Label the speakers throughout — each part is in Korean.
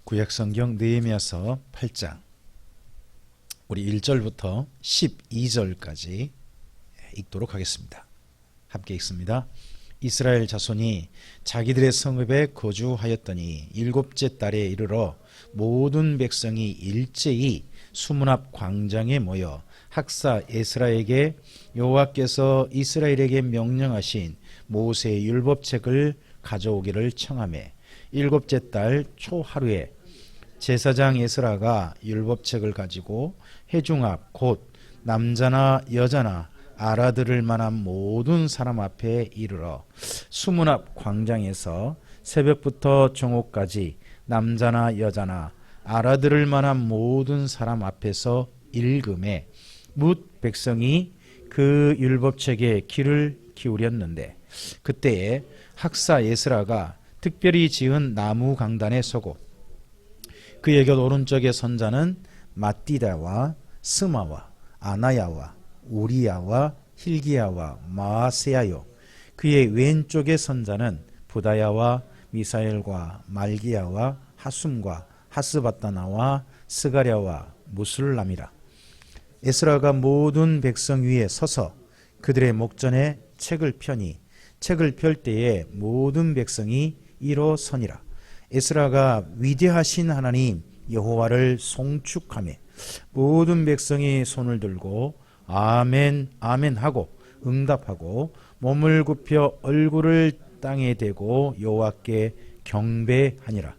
Speaker 1: 구약성경 느헤미야서 8장 우리 1절부터 12절까지 읽도록 하겠습니다. 함께 읽습니다. 이스라엘 자손이 자기들의 성읍에 거주하였더니 일곱째 달에 이르러 모든 백성이 일제히 수문 앞 광장에 모여 학사 에스라에게 여호와께서 이스라엘에게 명령하신 모세의 율법책을 가져오기를 청하매 일곱째 달 초하루에 제사장 에스라가 율법책을 가지고 회중 앞 곧 남자나 여자나 알아들을 만한 모든 사람 앞에 이르러 수문 앞 광장에서 새벽부터 정오까지 남자나 여자나 알아들을 만한 모든 사람 앞에서 읽음에 뭇 백성이 그 율법책에 귀를 기울였는데 그때에 학사 에스라가 특별히 지은 나무 강단에 서고 그의 곁 오른쪽에 선자는 마띠다와 스마와 아나야와 우리야와 힐기야와 마아세야요 그의 왼쪽에 선자는 부다야와 미사엘과 말기야와 하숨과 하스바다나와 스가랴와 무술람이라. 에스라가 모든 백성 위에 서서 그들의 목전에 책을 펴니 책을 펼 때에 모든 백성이 일어서니라. 에스라가 위대하신 하나님 여호와를 송축하며 모든 백성이 손을 들고 아멘 아멘 하고 응답하고 몸을 굽혀 얼굴을 땅에 대고 여호와께 경배하니라.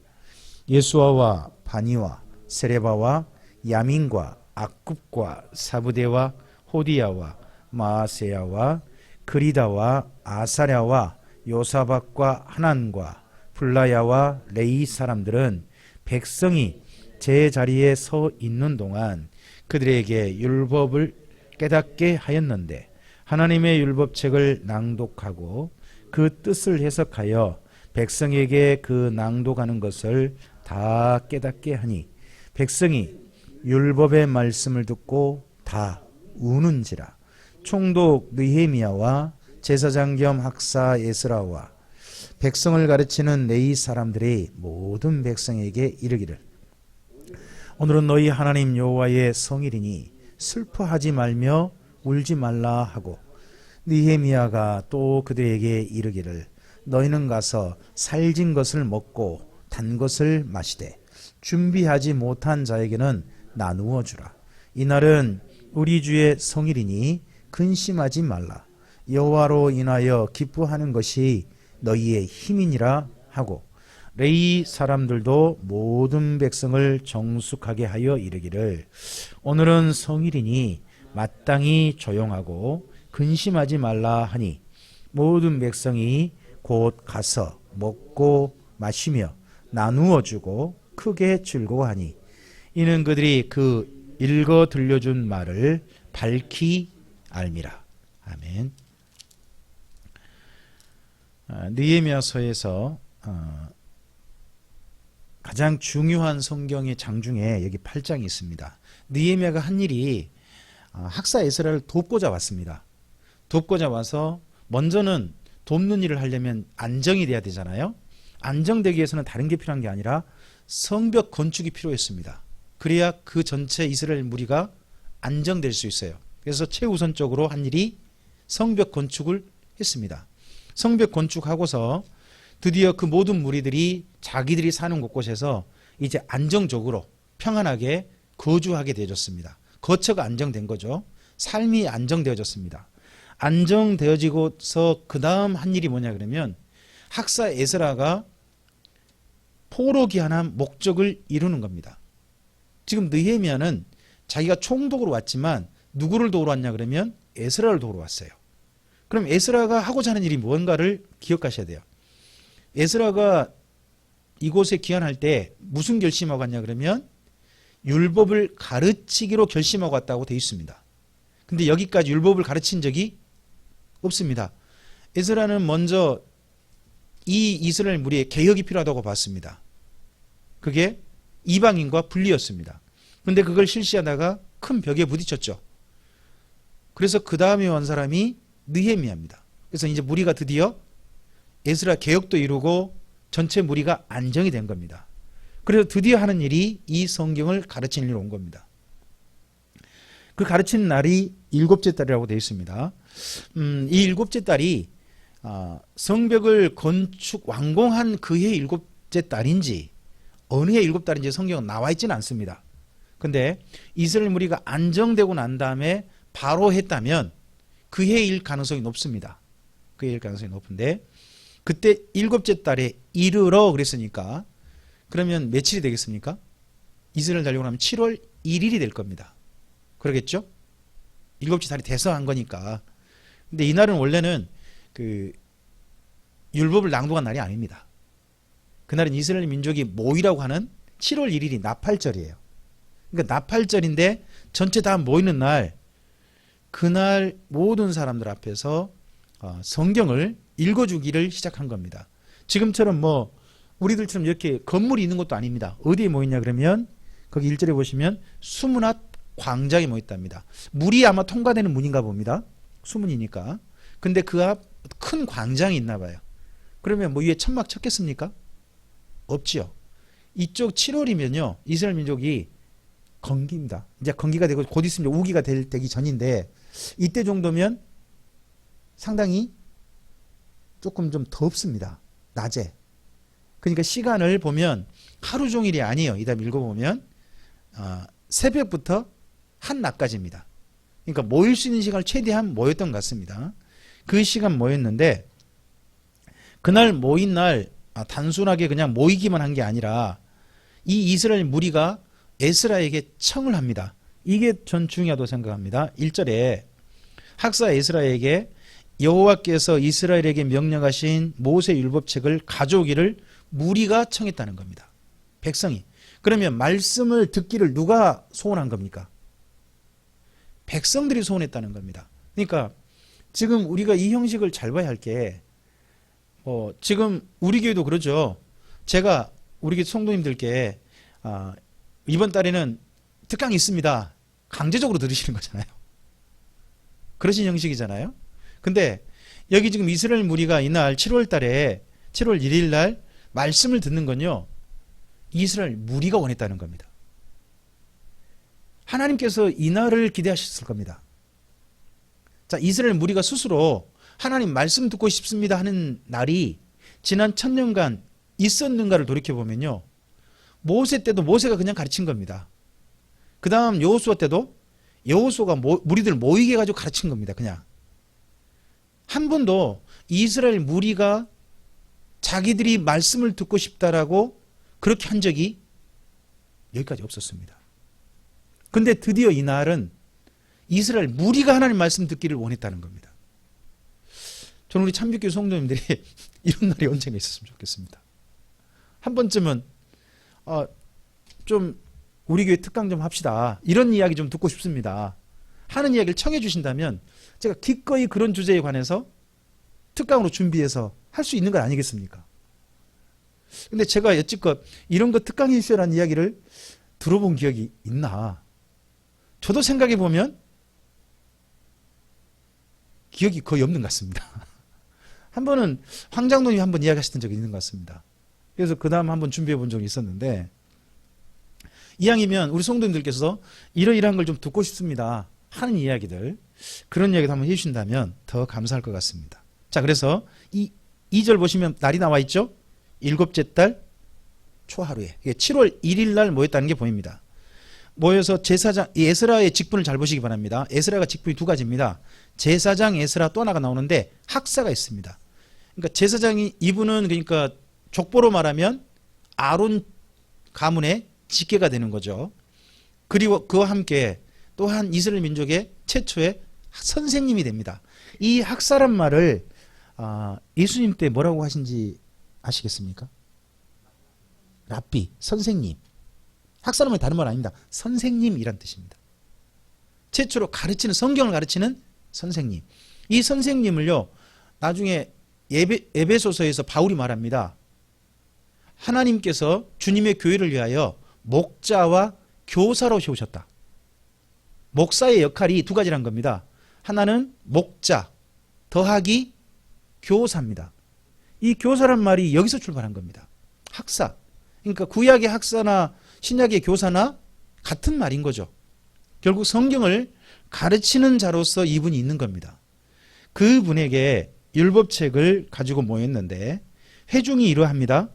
Speaker 1: 예수아와 바니와 세레바와 야민과 악굽과 사부대와 호디야와 마아세야와 그리다와 아사랴와 요사박과 하난과 플라야와 레이 사람들은 백성이 제자리에 서 있는 동안 그들에게 율법을 깨닫게 하였는데 하나님의 율법책을 낭독하고 그 뜻을 해석하여 백성에게 그 낭독하는 것을 다 깨닫게 하니 백성이 율법의 말씀을 듣고 다 우는지라. 총독 느헤미야와 제사장 겸 학사 에스라와 백성을 가르치는 레위 사람들이 모든 백성에게 이르기를 오늘은 너희 하나님 여호와의 성일이니 슬퍼하지 말며 울지 말라 하고 느헤미야가 또 그들에게 이르기를 너희는 가서 살진 것을 먹고 단 것을 마시되 준비하지 못한 자에게는 나누어 주라. 이날은 우리 주의 성일이니 근심하지 말라. 여호와로 인하여 기뻐하는 것이 너희의 힘이니라 하고 레위 사람들도 모든 백성을 정숙하게 하여 이르기를 오늘은 성일이니 마땅히 조용하고 근심하지 말라 하니 모든 백성이 곧 가서 먹고 마시며 나누어 주고 크게 즐거워하니 이는 그들이 그 읽어 들려준 말을 밝히 알미라. 아멘. 느헤미야서에서 가장 중요한 성경의 장 중에 여기 8장이 있습니다. 느헤미야가 한 일이 학사 에스라를 돕고자 왔습니다. 돕고자 와서 먼저는 돕는 일을 하려면 안정이 돼야 되잖아요. 안정되기 위해서는 다른 게 필요한 게 아니라 성벽 건축이 필요했습니다. 그래야 그 전체 이스라엘 무리가 안정될 수 있어요. 그래서 최우선적으로 한 일이 성벽 건축을 했습니다. 성벽 건축하고서 드디어 그 모든 무리들이 자기들이 사는 곳곳에서 이제 안정적으로 평안하게 거주하게 되어졌습니다. 거처가 안정된 거죠. 삶이 안정되어졌습니다. 안정되어지고서 그 다음 한 일이 뭐냐 그러면 학사 에스라가 포로기한한 목적을 이루는 겁니다. 지금 느헤미야는 자기가 총독으로 왔지만 누구를 도우러 왔냐 그러면 에스라를 도우러 왔어요. 그럼 에스라가 하고자 하는 일이 뭔가를 기억하셔야 돼요. 에스라가 이곳에 귀환할 때 무슨 결심하고 왔냐 그러면 율법을 가르치기로 결심하고 왔다고 되어 있습니다. 근데 여기까지 율법을 가르친 적이 없습니다. 에스라는 먼저 이 이스라엘 무리에 개혁이 필요하다고 봤습니다. 그게 이방인과 분리였습니다. 그런데 그걸 실시하다가 큰 벽에 부딪혔죠. 그래서 그 다음에 온 사람이 느헤미야입니다. 그래서 이제 무리가 드디어 에스라 개혁도 이루고 전체 무리가 안정이 된 겁니다. 그래서 드디어 하는 일이 이 성경을 가르치는 일로 온 겁니다. 그 가르치는 날이 일곱째 달이라고 되어 있습니다. 이 일곱째 달이 성벽을 건축 완공한 그해 일곱째 달인지 어느 해 일곱 달인지 성경은 나와 있지는 않습니다. 근데 이스라엘 무리가 안정되고 난 다음에 바로 했다면 그 해일 가능성이 높습니다. 그 해일 가능성이 높은데 그때 일곱째 달에 이르러 그랬으니까 그러면 며칠이 되겠습니까? 이스라엘 달력으로 하면 7월 1일이 될 겁니다. 그러겠죠? 일곱째 달이 돼서 한 거니까. 근데 이날은 원래는 그 율법을 낭독한 날이 아닙니다. 그날은 이스라엘 민족이 모이라고 하는 7월 1일이 나팔절이에요. 그러니까 나팔절인데 전체 다 모이는 날, 그날 모든 사람들 앞에서 성경을 읽어주기를 시작한 겁니다. 지금처럼 뭐 우리들처럼 이렇게 건물이 있는 것도 아닙니다. 어디에 모였냐 그러면 거기 1절에 보시면 수문 앞 광장에 모였답니다. 물이 아마 통과되는 문인가 봅니다. 수문이니까. 근데 그 앞 큰 광장이 있나 봐요. 그러면 뭐 위에 천막 쳤겠습니까? 없지요. 이쪽 7월이면요 이스라엘 민족이 건기입니다. 이제 건기가 되고 곧 있으면 우기가 되기 전인데 이때 정도면 상당히 조금 좀 덥습니다. 낮에. 그러니까 시간을 보면 하루 종일이 아니에요. 이 다음 읽어보면 새벽부터 한낮까지입니다. 그러니까 모일 수 있는 시간을 최대한 모였던 것 같습니다. 그 시간 모였는데 그날 모인 날 단순하게 그냥 모이기만 한 게 아니라 이 이스라엘 무리가 에스라에게 청을 합니다. 이게 전 중요하다고 생각합니다. 1절에 학사 에스라에게 여호와께서 이스라엘에게 명령하신 모세 율법책을 가져오기를 무리가 청했다는 겁니다. 백성이. 그러면 말씀을 듣기를 누가 소원한 겁니까? 백성들이 소원했다는 겁니다. 그러니까 지금 우리가 이 형식을 잘 봐야 할 게 지금 우리 교회도 그러죠. 제가 우리 교회 성도님들께 이번 달에는 특강이 있습니다. 강제적으로 들으시는 거잖아요. 그러신 형식이잖아요. 근데 여기 지금 이스라엘 무리가 이날 7월 달에 7월 1일 날 말씀을 듣는 건요. 이스라엘 무리가 원했다는 겁니다. 하나님께서 이날을 기대하셨을 겁니다. 자, 이스라엘 무리가 스스로 하나님 말씀 듣고 싶습니다 하는 날이 지난 1000년간 있었는가를 돌이켜보면요. 모세 때도 모세가 그냥 가르친 겁니다. 그 다음 여호수아 때도 여호수아가 무리들 모이게 해가지고 가르친 겁니다. 그냥. 한 번도 이스라엘 무리가 자기들이 말씀을 듣고 싶다라고 그렇게 한 적이 여기까지 없었습니다. 근데 드디어 이날은 이스라엘 무리가 하나님 말씀 듣기를 원했다는 겁니다. 저는 우리 참빛교회 성도님들이 이런 날이 언젠가 있었으면 좋겠습니다. 한 번쯤은 좀 우리 교회 특강 좀 합시다. 이런 이야기 좀 듣고 싶습니다. 하는 이야기를 청해 주신다면 제가 기꺼이 그런 주제에 관해서 특강으로 준비해서 할 수 있는 건 아니겠습니까? 근데 제가 여지껏 이런 거 특강이 있어라는 이야기를 들어본 기억이 있나? 저도 생각해 보면 기억이 거의 없는 것 같습니다. 한 번은 황장동이 한번 이야기하셨던 적이 있는 것 같습니다. 그래서 그 다음 한번 준비해 본 적이 있었는데 이왕이면 우리 성도님들께서 이러이러한 걸 좀 듣고 싶습니다 하는 이야기들 그런 이야기도 한번 해주신다면 더 감사할 것 같습니다. 자, 그래서 이 2절 보시면 날이 나와 있죠. 일곱째 달 초하루에 7월 1일 날 모였다는 게 보입니다. 모여서 제사장 에스라의 직분을 잘 보시기 바랍니다. 에스라가 직분이 두 가지입니다. 제사장 에스라 또 하나가 나오는데 학사가 있습니다. 그러니까 제사장이 이분은 그러니까 족보로 말하면 아론 가문의 직계가 되는 거죠. 그리고 그와 함께 또한 이스라엘 민족의 최초의 선생님이 됩니다. 이 학사란 말을 예수님 때 뭐라고 하신지 아시겠습니까? 랍비, 선생님. 학사라면 다른 말 아닙니다. 선생님이란 뜻입니다. 최초로 가르치는 성경을 가르치는 선생님. 이 선생님을요. 나중에 에베소서에서 바울이 말합니다. 하나님께서 주님의 교회를 위하여 목자와 교사로 세우셨다. 목사의 역할이 두 가지란 겁니다. 하나는 목자 더하기 교사입니다. 이 교사란 말이 여기서 출발한 겁니다. 학사. 그러니까 구약의 학사나 신약의 교사나 같은 말인 거죠. 결국 성경을 가르치는 자로서 이분이 있는 겁니다. 그분에게 율법책을 가지고 모였는데 회중이 이러합니다.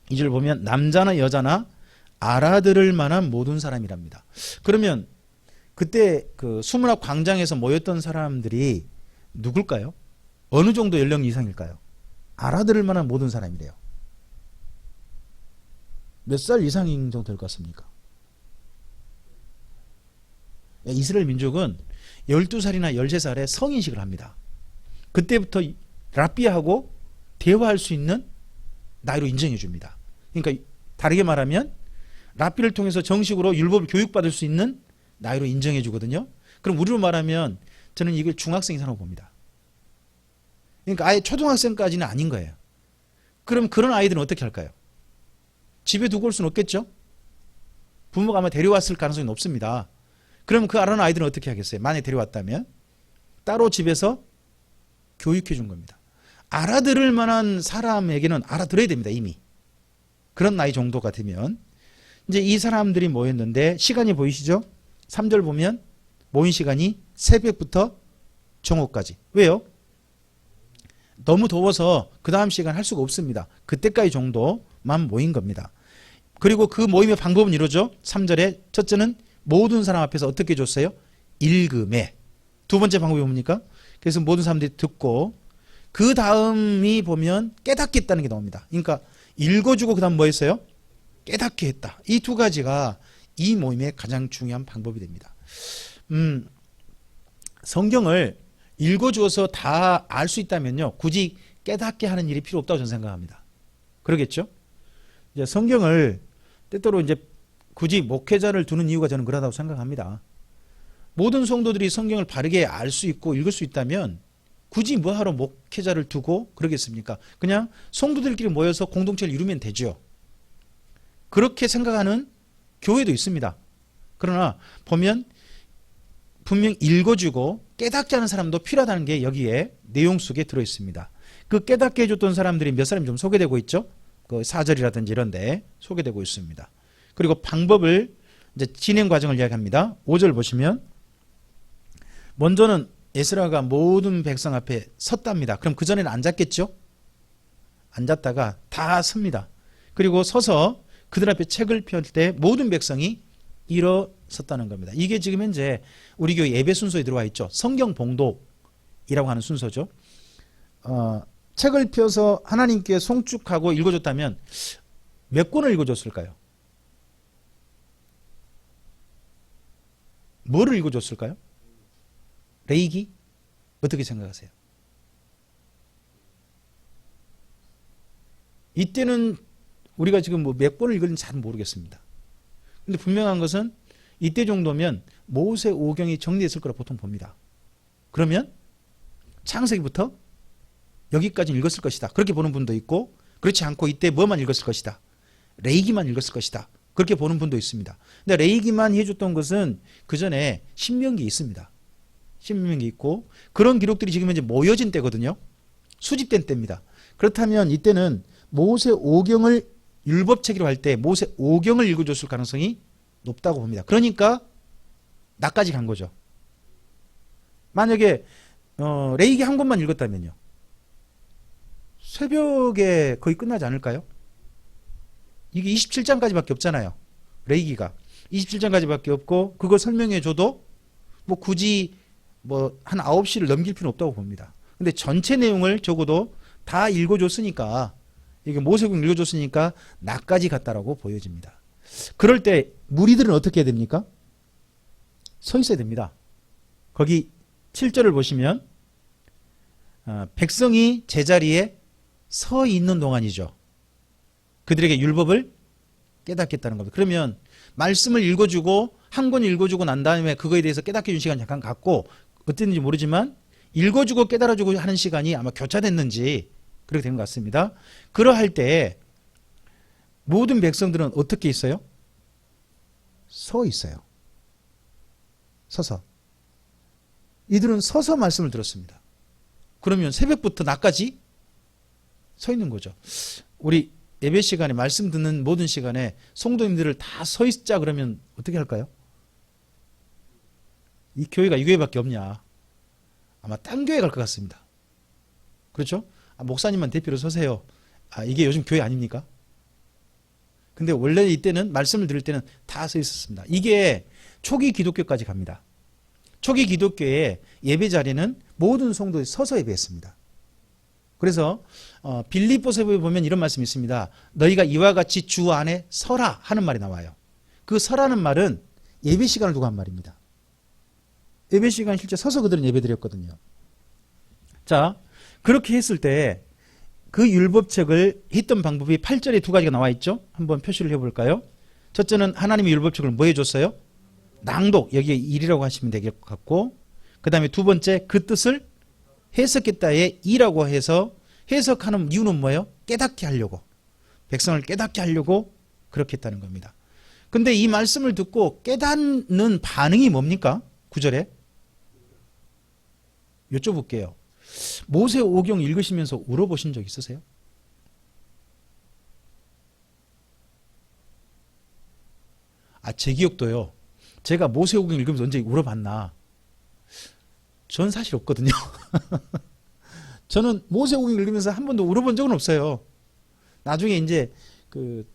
Speaker 1: 이 절 보면 남자나 여자나 알아들을 만한 모든 사람이랍니다. 그러면 그때 그 수문학 광장에서 모였던 사람들이 누굴까요? 어느 정도 연령 이상일까요? 알아들을 만한 모든 사람이래요. 몇 살 이상인 정도 될 것 같습니까? 이스라엘 민족은 12살이나 13살에 성인식을 합니다. 그때부터 랍비하고 대화할 수 있는 나이로 인정해 줍니다. 그러니까 다르게 말하면 랍비를 통해서 정식으로 율법을 교육받을 수 있는 나이로 인정해 주거든요. 그럼 우리로 말하면 저는 이걸 중학생 이상으로 봅니다. 그러니까 아예 초등학생까지는 아닌 거예요. 그럼 그런 아이들은 어떻게 할까요? 집에 두고 올 수는 없겠죠? 부모가 아마 데려왔을 가능성이 높습니다. 그럼 그 아는 아이들은 어떻게 하겠어요? 만약에 데려왔다면 따로 집에서 교육해 준 겁니다. 알아들을 만한 사람에게는 알아들어야 됩니다. 이미. 그런 나이 정도가 되면 이제 이 사람들이 모였는데 시간이 보이시죠? 3절 보면 모인 시간이 새벽부터 정오까지. 왜요? 너무 더워서 그 다음 시간 할 수가 없습니다. 그때까지 정도만 모인 겁니다. 그리고 그 모임의 방법은 이러죠. 3절에 첫째는 모든 사람 앞에서 어떻게 줬어요? 읽음에. 두 번째 방법이 뭡니까? 그래서 모든 사람들이 듣고 그 다음이 보면 깨닫겠다는 게 나옵니다. 그러니까 읽어주고 그 다음 뭐 했어요? 깨닫게 했다. 이 두 가지가 이 모임의 가장 중요한 방법이 됩니다. 성경을 읽어주어서 다 알 수 있다면요. 굳이 깨닫게 하는 일이 필요 없다고 저는 생각합니다. 그러겠죠? 이제 성경을 때때로 이제 굳이 목회자를 두는 이유가 저는 그러다고 생각합니다. 모든 성도들이 성경을 바르게 알 수 있고 읽을 수 있다면 굳이 뭐하러 목회자를 두고 그러겠습니까? 그냥 성도들끼리 모여서 공동체를 이루면 되죠. 그렇게 생각하는 교회도 있습니다. 그러나 보면 분명 읽어주고 깨닫게 하는 사람도 필요하다는 게 여기에 내용 속에 들어있습니다. 그 깨닫게 해줬던 사람들이 몇 사람이 좀 소개되고 있죠. 그 4절이라든지 이런 데 소개되고 있습니다. 그리고 방법을 이제 진행 과정을 이야기합니다. 5절 보시면 먼저는 에스라가 모든 백성 앞에 섰답니다. 그럼 그 전에는 앉았겠죠? 앉았다가 다 섭니다. 그리고 서서 그들 앞에 책을 펼 때 모든 백성이 일어섰다는 겁니다. 이게 지금 현재 우리 교회 예배 순서에 들어와 있죠. 성경 봉독이라고 하는 순서죠. 책을 펴서 하나님께 송축하고 읽어줬다면 몇 권을 읽어줬을까요? 뭐를 읽어줬을까요? 레이기? 어떻게 생각하세요? 이때는 우리가 지금 뭐 몇 권을 읽었는지 잘 모르겠습니다. 근데 분명한 것은 이때 정도면 모세 오경이 정리됐을 거라 보통 봅니다. 그러면 창세기부터 여기까지 읽었을 것이다. 그렇게 보는 분도 있고 그렇지 않고 이때 뭐만 읽었을 것이다. 레이기만 읽었을 것이다. 그렇게 보는 분도 있습니다. 근데 레이기만 해줬던 것은 그 전에 신명기 있습니다. 신명기 있고 그런 기록들이 지금 현재 모여진 때거든요. 수집된 때입니다. 그렇다면 이때는 모세 오경을 율법책이라고 할 때 모세 오경을 읽어줬을 가능성이 높다고 봅니다. 그러니까 나까지 간 거죠. 만약에 레이기 한 권만 읽었다면요. 새벽에 거의 끝나지 않을까요? 이게 27장까지밖에 없잖아요. 레이기가 27장까지밖에 없고 그거 설명해 줘도 뭐 굳이 뭐 한 9시를 넘길 필요는 없다고 봅니다. 근데 전체 내용을 적어도 다 읽어줬으니까 이게 모세오경 읽어줬으니까 나까지 갔다라고 보여집니다. 그럴 때 무리들은 어떻게 해야 됩니까? 서 있어야 됩니다. 거기 7절을 보시면 백성이 제자리에 서 있는 동안이죠. 그들에게 율법을 깨닫겠다는 겁니다. 그러면 말씀을 읽어주고 한 권 읽어주고 난 다음에 그거에 대해서 깨닫게 해준 시간 잠깐 갖고 어땠는지 모르지만 읽어주고 깨달아주고 하는 시간이 아마 교차됐는지 그렇게 된 것 같습니다. 그러할 때 모든 백성들은 어떻게 있어요? 서 있어요. 서서. 이들은 서서 말씀을 들었습니다. 그러면 새벽부터 낮까지 서 있는 거죠. 우리 예배 시간에 말씀 듣는 모든 시간에 성도님들을 다 서 있자 그러면 어떻게 할까요? 이 교회가 이 교회밖에 없냐. 아마 딴 교회 갈 것 같습니다. 그렇죠? 목사님만 대표로 서세요. 이게 요즘 교회 아닙니까? 근데 원래 이때는 말씀을 들을 때는 다 서 있었습니다. 이게 초기 기독교까지 갑니다. 초기 기독교의 예배 자리는 모든 성도들이 서서 예배했습니다. 그래서 빌립보서에 보면 이런 말씀이 있습니다. 너희가 이와 같이 주 안에 서라 하는 말이 나와요. 그 서라는 말은 예배 시간을 두고 한 말입니다. 예배 시간 실제 서서 그들은 예배 드렸거든요. 자, 그렇게 했을 때 그 율법책을 했던 방법이 8절에 두 가지가 나와 있죠. 한번 표시를 해볼까요? 첫째는 하나님의 율법책을 뭐 해줬어요? 낭독, 여기에 일이라고 하시면 될 것 같고, 그 다음에 두 번째 그 뜻을 해석했다에 이라고 해서 해석하는 이유는 뭐예요? 깨닫게 하려고, 백성을 깨닫게 하려고 그렇게 했다는 겁니다. 근데 이 말씀을 듣고 깨닫는 반응이 뭡니까? 9절에 여쭤볼게요. 모세 오경 읽으시면서 울어보신 적 있으세요? 제 기억도요. 제가 모세 오경 읽으면서 언제 울어봤나? 전 사실 없거든요. 저는 모세 오경 읽으면서 한 번도 울어본 적은 없어요. 나중에 이제 그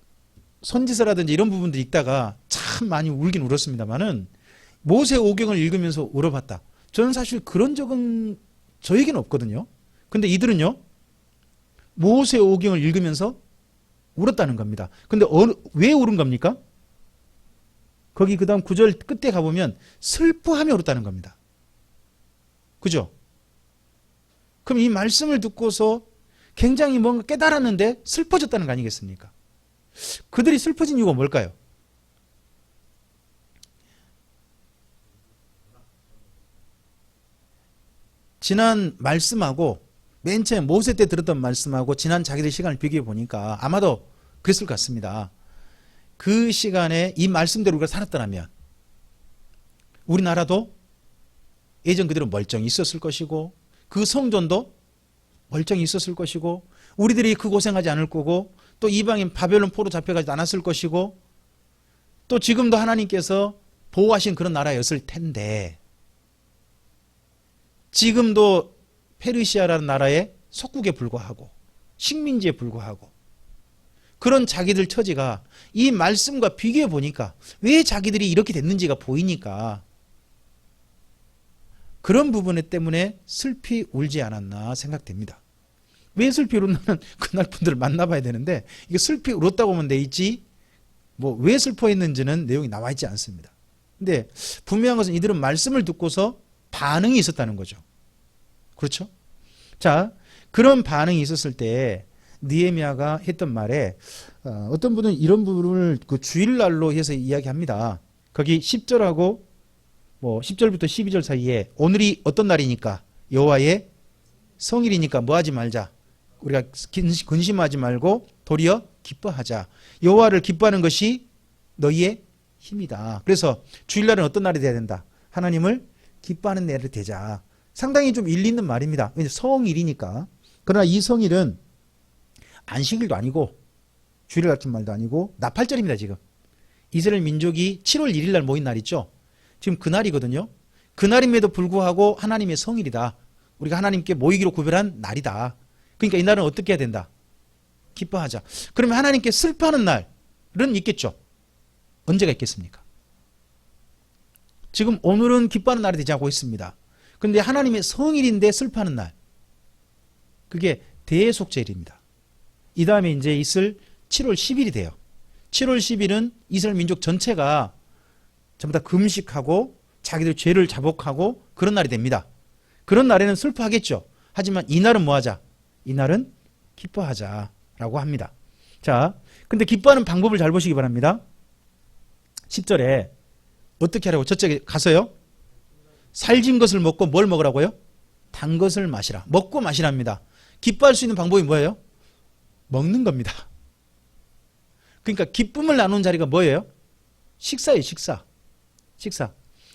Speaker 1: 선지서라든지 이런 부분들 읽다가 참 많이 울긴 울었습니다만은 모세 오경을 읽으면서 울어봤다. 저는 사실 그런 적은 저에게는 없거든요. 근데 이들은요, 모세 오경을 읽으면서 울었다는 겁니다. 근데 왜 울은 겁니까? 거기 그 다음 9절 끝에 가보면 슬퍼하며 울었다는 겁니다. 그죠? 그럼 이 말씀을 듣고서 굉장히 뭔가 깨달았는데 슬퍼졌다는 거 아니겠습니까? 그들이 슬퍼진 이유가 뭘까요? 지난 말씀하고 맨 처음 모세 때 들었던 말씀하고 지난 자기들 시간을 비교해 보니까 아마도 그랬을 것 같습니다. 그 시간에 이 말씀대로 우리가 살았더라면 우리나라도 예전 그대로 멀쩡히 있었을 것이고 그 성전도 멀쩡히 있었을 것이고 우리들이 그 고생하지 않을 거고 또 이방인 바벨론 포로 잡혀가지 않았을 것이고 또 지금도 하나님께서 보호하신 그런 나라였을 텐데 지금도 페르시아라는 나라의 속국에 불과하고 식민지에 불과하고 그런 자기들 처지가 이 말씀과 비교해 보니까 왜 자기들이 이렇게 됐는지가 보이니까 그런 부분 때문에 슬피 울지 않았나 생각됩니다. 왜 슬피 울었나는 그날 분들을 만나봐야 되는데 이게 슬피 울었다고 하면 돼 있지 뭐 왜 슬퍼했는지는 내용이 나와 있지 않습니다. 근데 분명한 것은 이들은 말씀을 듣고서 반응이 있었다는 거죠. 그렇죠? 자, 그런 반응이 있었을 때 느헤미야가 했던 말에 어떤 분은 이런 부분을 그 주일날로 해서 이야기합니다. 거기 10절하고 뭐 10절부터 12절 사이에 오늘이 어떤 날이니까 여호와의 성일이니까 뭐 하지 말자. 우리가 근심하지 말고 도리어 기뻐하자. 여호와를 기뻐하는 것이 너희의 힘이다. 그래서 주일날은 어떤 날이 돼야 된다. 하나님을 기뻐하는 날이 되자. 상당히 좀 일리 있는 말입니다. 성일이니까. 그러나 이 성일은 안식일도 아니고 주일 같은 말도 아니고 나팔절입니다. 지금 이스라엘 민족이 7월 1일 날 모인 날 있죠. 지금 그날이거든요. 그날임에도 불구하고 하나님의 성일이다. 우리가 하나님께 모이기로 구별한 날이다. 그러니까 이 날은 어떻게 해야 된다? 기뻐하자. 그러면 하나님께 슬퍼하는 날은 있겠죠. 언제가 있겠습니까? 지금 오늘은 기뻐하는 날이 되지 않고 있습니다. 그런데 하나님의 성일인데 슬퍼하는 날, 그게 대속절입니다. 이 다음에 이제 있을 7월 10일이 돼요. 7월 10일은 이스라엘 민족 전체가 전부 다 금식하고 자기들 죄를 자복하고 그런 날이 됩니다. 그런 날에는 슬퍼하겠죠. 하지만 이 날은 뭐 하자? 이 날은 기뻐하자라고 합니다. 자, 근데 기뻐하는 방법을 잘 보시기 바랍니다. 10절에 어떻게 하라고? 저쪽에 가서요. 살진 것을 먹고 뭘 먹으라고요? 단 것을 마시라. 먹고 마시랍니다. 기뻐할 수 있는 방법이 뭐예요? 먹는 겁니다. 그러니까 기쁨을 나누는 자리가 뭐예요? 식사예요.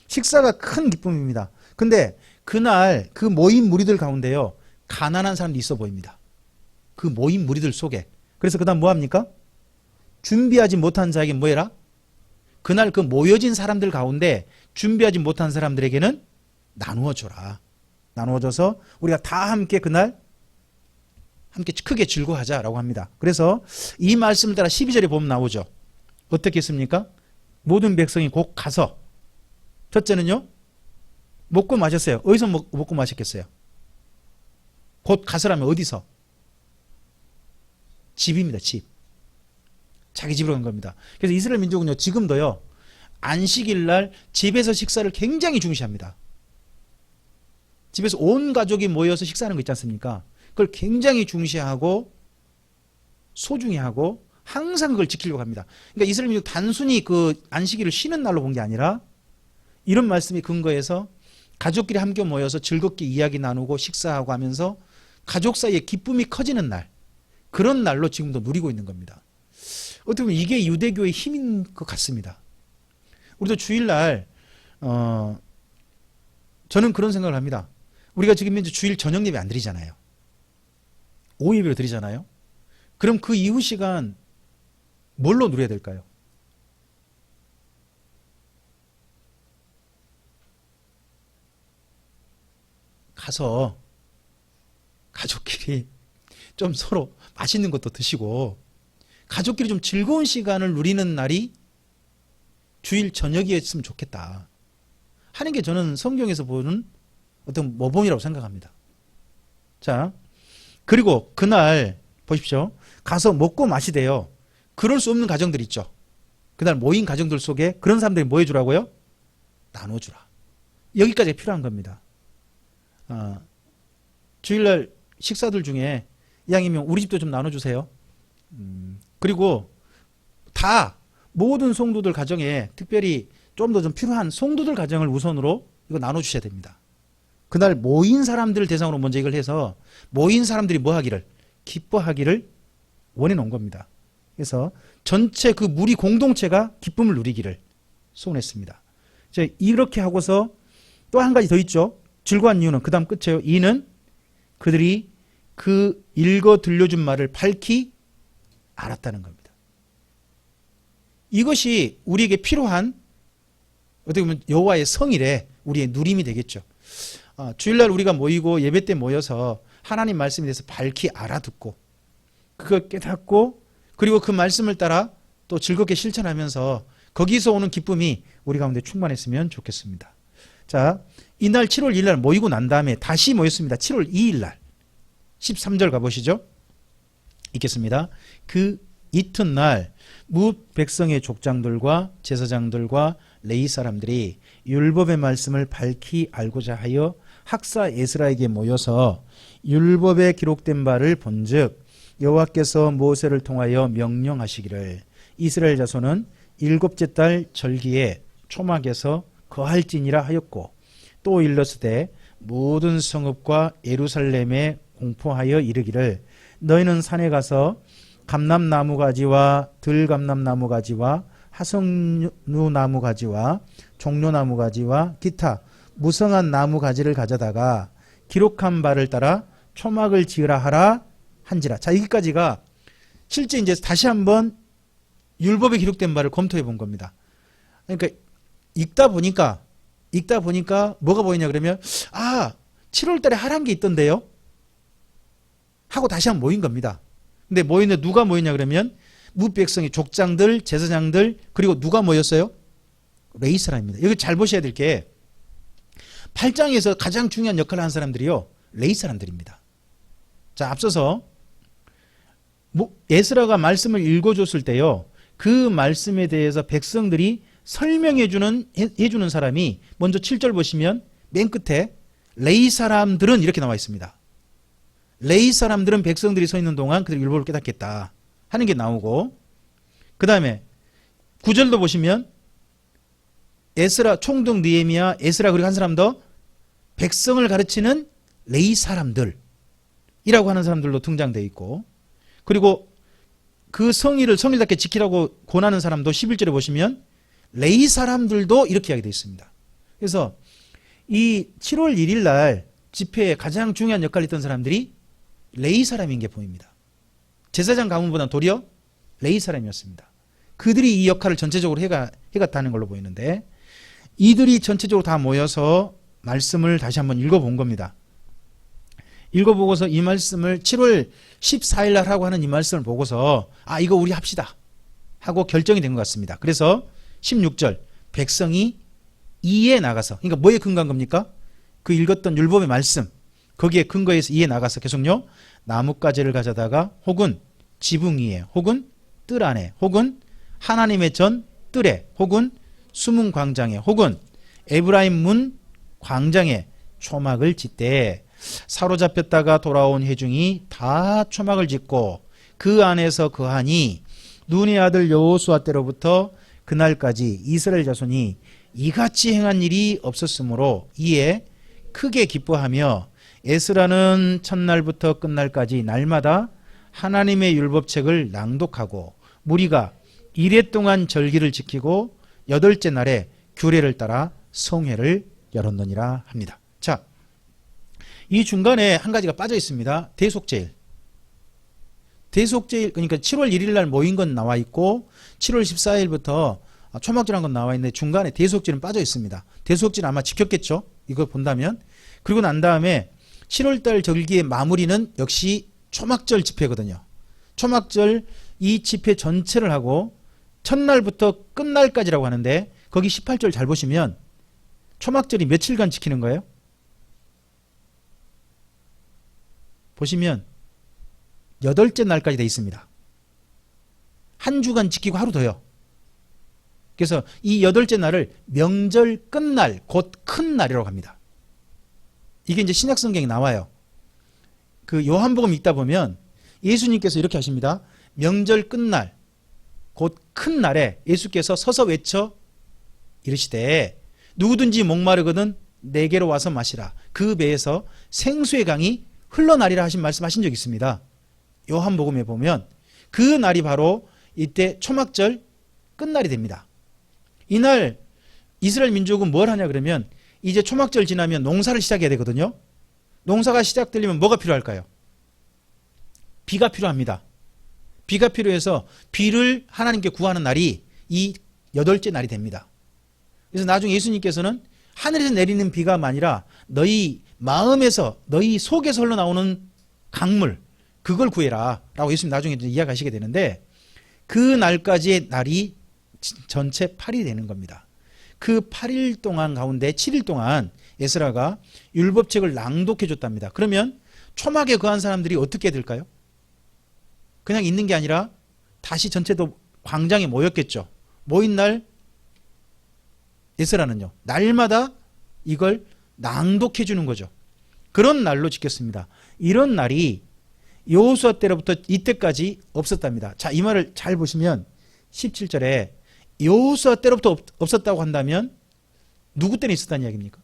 Speaker 1: 식사가 큰 기쁨입니다. 근데 그날 그 모인 무리들 가운데요, 가난한 사람이 있어 보입니다. 그 모인 무리들 속에. 그래서 그 다음 뭐 합니까? 준비하지 못한 자에게 뭐 해라? 그날 그 모여진 사람들 가운데 준비하지 못한 사람들에게는 나누어 줘라. 나누어 줘서 우리가 다 함께 그날 함께 크게 즐거워하자라고 합니다. 그래서 이 말씀을 따라 12절에 보면 나오죠. 어떻게 했습니까? 모든 백성이 곧 가서, 첫째는요, 먹고 마셨어요. 어디서 먹고 마셨겠어요? 곧 가서라면 어디서? 집입니다. 집. 자기 집으로 간 겁니다. 그래서 이스라엘 민족은요, 지금도요, 안식일 날 집에서 식사를 굉장히 중시합니다. 집에서 온 가족이 모여서 식사하는 거 있지 않습니까? 그걸 굉장히 중시하고 소중히 하고 항상 그걸 지키려고 합니다. 그러니까 이스라엘 민족 단순히 그 안식일을 쉬는 날로 본 게 아니라 이런 말씀이 근거해서 가족끼리 함께 모여서 즐겁게 이야기 나누고 식사하고 하면서 가족 사이에 기쁨이 커지는 날, 그런 날로 지금도 누리고 있는 겁니다. 어떻게 보면 이게 유대교의 힘인 것 같습니다. 우리도 주일날 저는 그런 생각을 합니다. 우리가 지금 이제 주일 저녁 예배 안 드리잖아요. 오후 예배로 드리잖아요. 그럼 그 이후 시간 뭘로 누려야 될까요? 가서 가족끼리 좀 서로 맛있는 것도 드시고 가족끼리 좀 즐거운 시간을 누리는 날이 주일 저녁이었으면 좋겠다 하는 게 저는 성경에서 보는 어떤 모범이라고 생각합니다. 자, 그리고 그날 보십시오. 가서 먹고 마시대요. 그럴 수 없는 가정들 있죠. 그날 모인 가정들 속에 그런 사람들이 뭐 해주라고요? 나눠주라. 여기까지 필요한 겁니다. 주일날 식사들 중에 이왕이면 우리 집도 좀 나눠주세요. 그리고 다 모든 성도들 가정에 특별히 좀 더 좀 필요한 성도들 가정을 우선으로 이거 나눠주셔야 됩니다. 그날 모인 사람들을 대상으로 먼저 이걸 해서 모인 사람들이 뭐 하기를? 기뻐하기를 원해 놓은 겁니다. 그래서 전체 그 무리 공동체가 기쁨을 누리기를 소원했습니다. 이제 이렇게 하고서 또 한 가지 더 있죠. 즐거운 이유는 그 다음 끝이에요. 이는 그들이 그 읽어 들려준 말을 밝히 알았다는 겁니다. 이것이 우리에게 필요한 어떻게 보면 여호와의 성일에 우리의 누림이 되겠죠. 주일날 우리가 모이고 예배 때 모여서 하나님 말씀에 대해서 밝히 알아듣고 그걸 깨닫고 그리고 그 말씀을 따라 또 즐겁게 실천하면서 거기서 오는 기쁨이 우리 가운데 충만했으면 좋겠습니다. 자, 이날 7월 1일 날 모이고 난 다음에 다시 모였습니다. 7월 2일 날 13절 가보시죠. 읽겠습니다. 그 이튿날 뭇 백성의 족장들과 제사장들과 레위 사람들이 율법의 말씀을 밝히 알고자 하여 학사 에스라에게 모여서 율법에 기록된 바를 본즉 여호와께서 모세를 통하여 명령하시기를 이스라엘 자손은 일곱째 달 절기에 초막에서 거할지니라 하였고 또 일렀으되 모든 성읍과 예루살렘에 공포하여 이르기를 너희는 산에 가서 감람나무 가지와 들감람나무 가지와 하성루나무 가지와 종려나무 가지와 기타 무성한 나무 가지를 가져다가 기록한 바를 따라 초막을 지으라 하라 한지라. 자, 여기까지가 실제 이제 다시 한번 율법에 기록된 바를 검토해 본 겁니다. 그러니까 읽다 보니까 뭐가 보이냐 그러면 7월 달에 하란 게 있던데요 하고 다시 한번 모인 겁니다. 근데 모였는데 누가 모였냐 그러면 뭇백성의 족장들, 제사장들, 그리고 누가 모였어요? 레위 사람입니다. 여기 잘 보셔야 될 게 8장에서 가장 중요한 역할을 한 사람들이요, 레위 사람들입니다. 자, 앞서서 에스라가 말씀을 읽어줬을 때요, 그 말씀에 대해서 백성들이 설명해주는 사람이 먼저 7절 보시면 맨 끝에 레위 사람들은 이렇게 나와 있습니다. 레위 사람들은 백성들이 서 있는 동안 그들 율법을 깨닫겠다 하는 게 나오고, 그 다음에 9절도 보시면 에스라, 총독 느헤미야, 에스라 그리고 한 사람 더 백성을 가르치는 레위 사람들이라고 하는 사람들로 등장되어 있고, 그리고 그 성일답게 지키라고 권하는 사람도 11절에 보시면 레위 사람들도 이렇게 이야기 되어 있습니다. 그래서 이 7월 1일 날 집회에 가장 중요한 역할을 했던 사람들이 레위 사람인 게 보입니다. 제사장 가문보다 도리어 레위 사람이었습니다. 그들이 이 역할을 전체적으로 해갔다는 걸로 보이는데, 이들이 전체적으로 다 모여서 말씀을 다시 한번 읽어본 겁니다. 읽어보고서 이 말씀을 7월 14일 날 하고 하는 이 말씀을 보고서 이거 우리 합시다 하고 결정이 된 것 같습니다. 그래서 16절 백성이 이에 나가서, 그러니까 뭐에 근거한 겁니까? 그 읽었던 율법의 말씀, 거기에 근거해서 이에 나가서 계속요, 나뭇가지를 가져다가 혹은 지붕 위에 혹은 뜰 안에 혹은 하나님의 전 뜰에 혹은 수문 광장에 혹은 에브라임 문 광장에 초막을 짓되 사로잡혔다가 돌아온 회중이 다 초막을 짓고 그 안에서 거하니 눈의 아들 여호수아 때로부터 그날까지 이스라엘 자손이 이같이 행한 일이 없었으므로 이에 크게 기뻐하며 에스라는 첫날부터 끝날까지 날마다 하나님의 율법책을 낭독하고 무리가 이레 동안 절기를 지키고 여덟째 날에 규례를 따라 성회를 열었느니라 합니다. 자, 이 중간에 한 가지가 빠져 있습니다. 대속제일. 대속제일, 그러니까 7월 1일 날 모인 건 나와 있고 7월 14일부터 초막절한 건 나와 있는데 중간에 대속제일은 빠져 있습니다. 대속제일 아마 지켰겠죠? 이거 본다면. 그리고 난 다음에 7월달 절기의 마무리는 역시 초막절 집회거든요. 초막절 이 집회 전체를 하고 첫날부터 끝날까지라고 하는데 거기 18절 잘 보시면 초막절이 며칠간 지키는 거예요? 보시면 8째 날까지 돼 있습니다. 한 주간 지키고 하루 더요. 그래서 이 8째 날을 명절 끝날, 곧 큰 날이라고 합니다. 이게 이제 신약 성경에 나와요. 그 요한복음 읽다 보면 예수님께서 이렇게 하십니다. 명절 끝날, 곧 큰 날에 예수께서 서서 외쳐 이르시되 누구든지 목마르거든 내게로 와서 마시라. 그 배에서 생수의 강이 흘러나리라 하신 말씀하신 적이 있습니다. 요한복음에 보면 그 날이 바로 이때 초막절 끝날이 됩니다. 이날 이스라엘 민족은 뭘 하냐 그러면 이제 초막절 지나면 농사를 시작해야 되거든요. 농사가 시작되려면 뭐가 필요할까요? 비가 필요합니다. 비가 필요해서 비를 하나님께 구하는 날이 이 8째 날이 됩니다. 그래서 나중에 예수님께서는 하늘에서 내리는 비가 아니라 너희 마음에서 너희 속에서 흘러나오는 강물 그걸 구해라 라고 예수님 나중에 이야기하시게 되는데 그 날까지의 날이 전체 8이 되는 겁니다. 그 8일 동안 가운데 7일 동안 에스라가 율법책을 낭독해 줬답니다. 그러면 초막에 거한 사람들이 어떻게 될까요? 그냥 있는 게 아니라 다시 전체도 광장에 모였겠죠. 모인 날 에스라는요, 날마다 이걸 낭독해 주는 거죠. 그런 날로 지켰습니다. 이런 날이 여호수아 때로부터 이때까지 없었답니다. 자, 이 말을 잘 보시면 17절에 여호수아 때로부터 없었다고 한다면 누구 때는 있었다는 이야기입니까?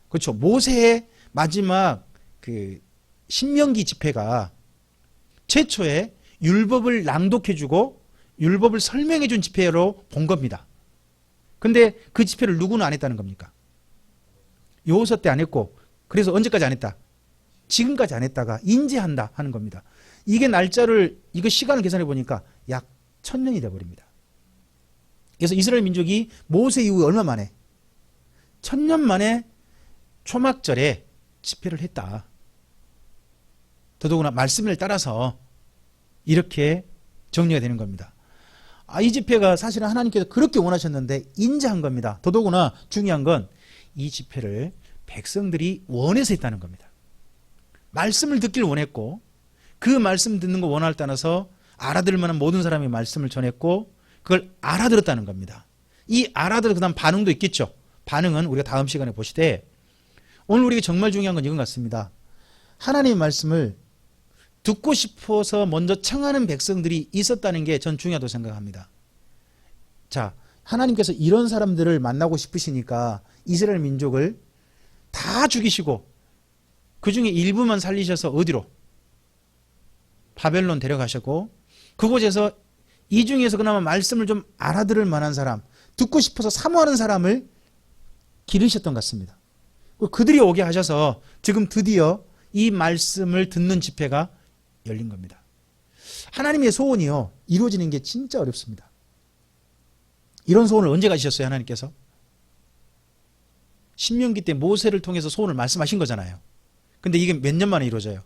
Speaker 1: 그렇죠. 모세의 마지막 그 신명기 집회가 최초에 율법을 낭독해주고 율법을 설명해준 집회로 본 겁니다. 근데 그 집회를 누구는 안 했다는 겁니까? 여호수아 때 안 했고 그래서 언제까지 안 했다? 지금까지 안 했다가 인지한다 하는 겁니다. 이게 날짜를 이거 시간을 계산해 보니까 약 1000년이 돼버립니다. 그래서 이스라엘 민족이 모세 이후에 얼마 만에 1000년 만에 초막절에 집회를 했다. 더더구나 말씀을 따라서 이렇게 정리가 되는 겁니다. 이 집회가 사실은 하나님께서 그렇게 원하셨는데 인지한 겁니다. 더더구나 중요한 건 이 집회를 백성들이 원해서 했다는 겁니다. 말씀을 듣길 원했고 그 말씀 듣는 거 원할 따라서 알아들을 만한 모든 사람이 말씀을 전했고 그걸 알아들었다는 겁니다. 이 알아들어 그다음 반응도 있겠죠. 반응은 우리가 다음 시간에 보시되 오늘 우리에게 정말 중요한 건 이건 같습니다. 하나님의 말씀을 듣고 싶어서 먼저 청하는 백성들이 있었다는 게 전 중요하다고 생각합니다. 자, 하나님께서 이런 사람들을 만나고 싶으시니까 이스라엘 민족을 다 죽이시고 그 중에 일부만 살리셔서 어디로? 바벨론 데려가셨고 그곳에서 이 중에서 그나마 말씀을 좀 알아들을 만한 사람, 듣고 싶어서 사모하는 사람을 기르셨던 것 같습니다. 그들이 오게 하셔서 지금 드디어 이 말씀을 듣는 집회가 열린 겁니다. 하나님의 소원이요, 이루어지는 게 진짜 어렵습니다. 이런 소원을 언제 가지셨어요, 하나님께서? 신명기 때 모세를 통해서 소원을 말씀하신 거잖아요. 근데 이게 몇 년 만에 이루어져요?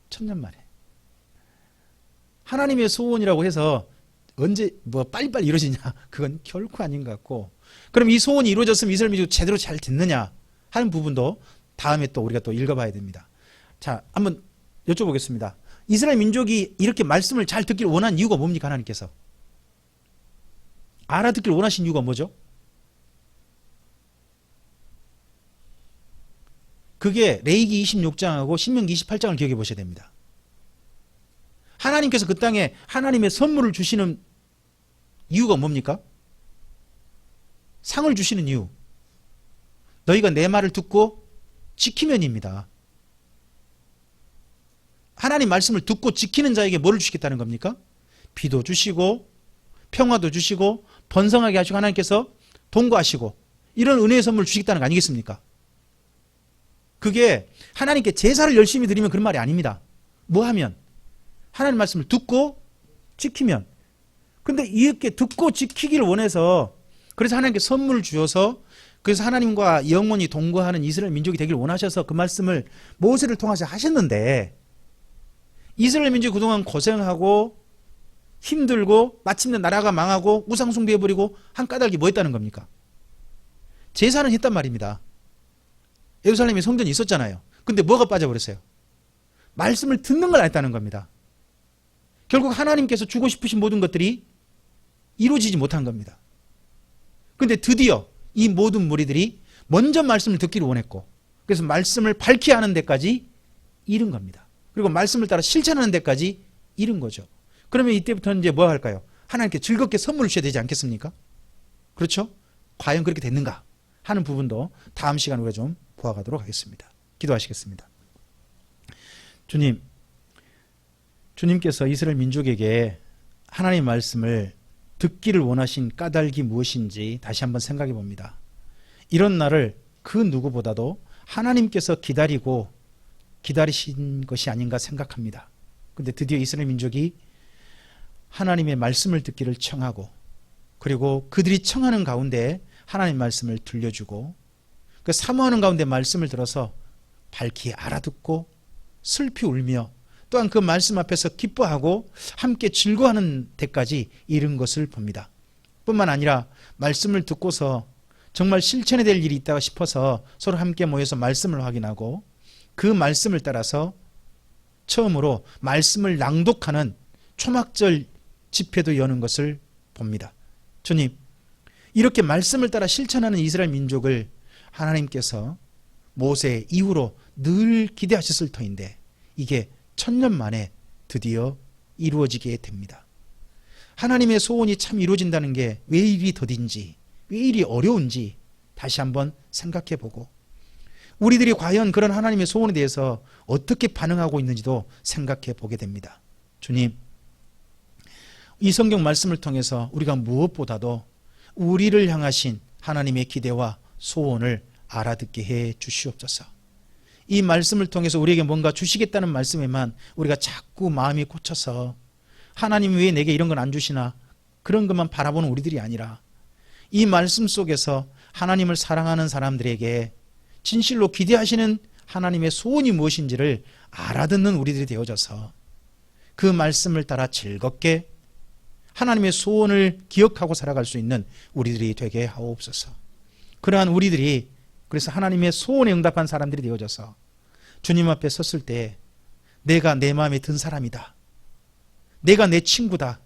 Speaker 1: 1000년 만에. 하나님의 소원이라고 해서 언제 빨리빨리 이루어지냐? 그건 결코 아닌 것 같고, 그럼 이 소원이 이루어졌으면 이스라엘 민족이 제대로 잘 됐느냐 하는 부분도 다음에 또 우리가 또 읽어봐야 됩니다. 자, 한번 여쭤보겠습니다. 이스라엘 민족이 이렇게 말씀을 잘 듣기를 원한 이유가 뭡니까? 하나님께서 알아듣기를 원하신 이유가 뭐죠? 그게 레위기 26장하고 신명기 28장을 기억해 보셔야 됩니다. 하나님께서 그 땅에 하나님의 선물을 주시는 이유가 뭡니까? 상을 주시는 이유. 너희가 내 말을 듣고 지키면입니다. 하나님 말씀을 듣고 지키는 자에게 뭐를 주시겠다는 겁니까? 비도 주시고 평화도 주시고 번성하게 하시고 하나님께서 동거하시고 이런 은혜의 선물을 주시겠다는 거 아니겠습니까? 그게 하나님께 제사를 열심히 드리면 그런 말이 아닙니다. 뭐 하면? 하나님 말씀을 듣고 지키면. 근데 이렇게 듣고 지키기를 원해서, 그래서 하나님께 선물을 주셔서, 그래서 하나님과 영원히 동거하는 이스라엘 민족이 되기를 원하셔서 그 말씀을 모세를 통해서 하셨는데, 이스라엘 민족이 그동안 고생하고 힘들고 마침내 나라가 망하고 우상 숭배해버리고 한 까닭이 뭐였다는 겁니까? 제사는 했단 말입니다. 예루살렘에 성전이 있었잖아요. 근데 뭐가 빠져버렸어요? 말씀을 듣는 걸 안 했다는 겁니다. 결국 하나님께서 주고 싶으신 모든 것들이 이루어지지 못한 겁니다. 근데 드디어 이 모든 무리들이 먼저 말씀을 듣기를 원했고, 그래서 말씀을 밝히 하는 데까지 이른 겁니다. 그리고 말씀을 따라 실천하는 데까지 이른 거죠. 그러면 이때부터는 이제 뭐 할까요? 하나님께 즐겁게 선물을 주셔야 되지 않겠습니까? 그렇죠? 과연 그렇게 됐는가 하는 부분도 다음 시간 우리가 좀 보아가도록 하겠습니다. 기도하시겠습니다. 주님께서 이스라엘 민족에게 하나님의 말씀을 듣기를 원하신 까닭이 무엇인지 다시 한번 생각해 봅니다. 이런 날을 그 누구보다도 하나님께서 기다리신 것이 아닌가 생각합니다. 근데 드디어 이스라엘 민족이 하나님의 말씀을 듣기를 청하고, 그리고 그들이 청하는 가운데 하나님의 말씀을 들려주고, 그 사모하는 가운데 말씀을 들어서 밝히 알아듣고 슬피 울며 또한 그 말씀 앞에서 기뻐하고 함께 즐거워하는 데까지 이른 것을 봅니다. 뿐만 아니라 말씀을 듣고서 정말 실천해야 될 일이 있다 싶어서 서로 함께 모여서 말씀을 확인하고 그 말씀을 따라서 처음으로 말씀을 낭독하는 초막절 집회도 여는 것을 봅니다. 주님, 이렇게 말씀을 따라 실천하는 이스라엘 민족을 하나님께서 모세 이후로 늘 기대하셨을 터인데 이게 1000년 만에 드디어 이루어지게 됩니다. 하나님의 소원이 참 이루어진다는 게 왜 이리 더딘지, 왜 이리 어려운지 다시 한번 생각해 보고, 우리들이 과연 그런 하나님의 소원에 대해서 어떻게 반응하고 있는지도 생각해 보게 됩니다. 주님, 이 성경 말씀을 통해서 우리가 무엇보다도 우리를 향하신 하나님의 기대와 소원을 알아듣게 해 주시옵소서. 이 말씀을 통해서 우리에게 뭔가 주시겠다는 말씀에만 우리가 자꾸 마음이 꽂혀서 하나님 왜 내게 이런 건 안 주시나 그런 것만 바라보는 우리들이 아니라 이 말씀 속에서 하나님을 사랑하는 사람들에게 진실로 기대하시는 하나님의 소원이 무엇인지를 알아듣는 우리들이 되어져서 그 말씀을 따라 즐겁게 하나님의 소원을 기억하고 살아갈 수 있는 우리들이 되게 하옵소서. 그러한 우리들이 그래서 하나님의 소원에 응답한 사람들이 되어져서 주님 앞에 섰을 때 내가 내 마음에 든 사람이다, 내가 내 친구다,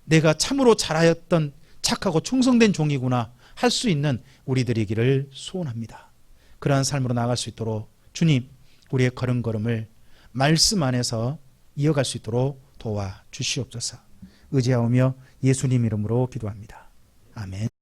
Speaker 1: 내가 참으로 잘하였던 착하고 충성된 종이구나 할 수 있는 우리들이기를 소원합니다. 그러한 삶으로 나아갈 수 있도록 주님, 우리의 걸음걸음을 말씀 안에서 이어갈 수 있도록 도와주시옵소서. 의지하오며 예수님 이름으로 기도합니다. 아멘.